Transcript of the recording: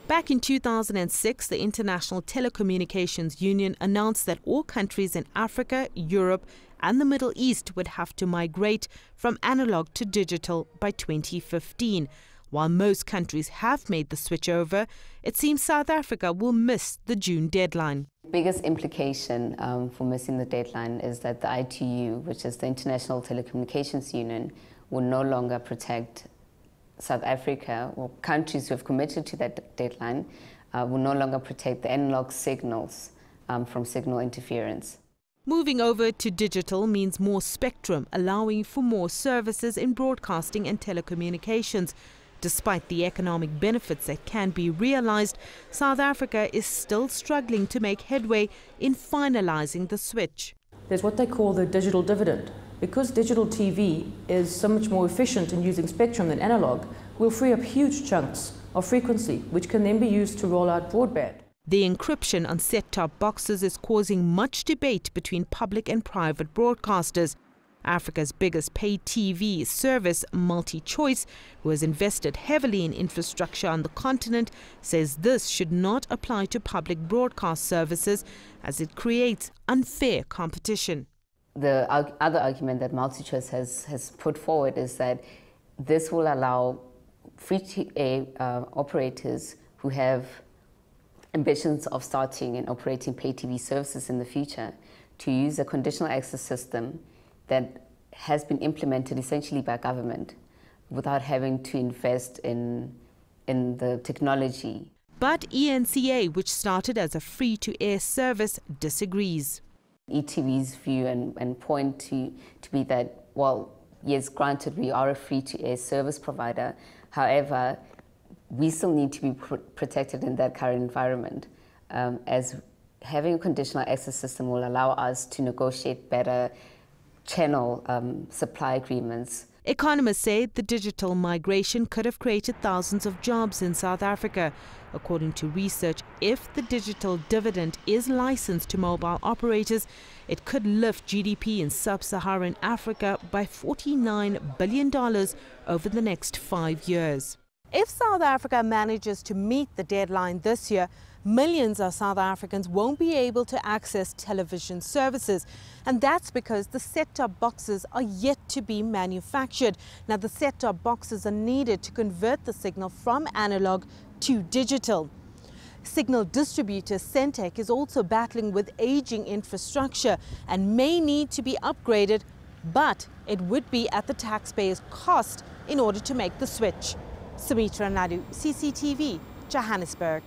Back in 2006, the International Telecommunications Union announced that all countries in Africa, Europe and the Middle East would have to migrate from analog to digital by 2015. While most countries have made the switch over, it seems South Africa will miss the June deadline. The biggest implication for missing the deadline is that the ITU, which is the International Telecommunications Union, will no longer protect South Africa, or countries who have committed to that deadline, will no longer protect the analog signals from signal interference. Moving over to digital means more spectrum, allowing for more services in broadcasting and telecommunications. Despite the economic benefits that can be realized, South Africa is still struggling to make headway in finalizing the switch. There's what they call the digital dividend. Because digital TV is so much more efficient in using spectrum than analog, we'll free up huge chunks of frequency, which can then be used to roll out broadband. The encryption on set-top boxes is causing much debate between public and private broadcasters. Africa's biggest paid TV service, MultiChoice, who has invested heavily in infrastructure on the continent, says this should not apply to public broadcast services as it creates unfair competition. The other argument that MultiChoice has put forward is that this will allow free-to-air operators who have ambitions of starting and operating pay TV services in the future to use a conditional access system that has been implemented essentially by government without having to invest in the technology. But ENCA, which started as a free-to-air service, disagrees. ETV's view and point to be that, well, yes, granted, we are a free-to-air service provider. However, we still need to be protected in that current environment, as having a conditional access system will allow us to negotiate better channel supply agreements. Economists say the digital migration could have created thousands of jobs in South Africa. According to research, if the digital dividend is licensed to mobile operators, it could lift GDP in sub-Saharan Africa by $49 billion over the next 5 years. If South Africa manages to meet the deadline this year, millions of South Africans won't be able to access television services. And that's because the set-top boxes are yet to be manufactured. Now, the set-top boxes are needed to convert the signal from analog to digital. Signal distributor Centec is also battling with aging infrastructure and may need to be upgraded, but it would be at the taxpayer's cost in order to make the switch. Sumitra Nydoo, CCTV, Johannesburg.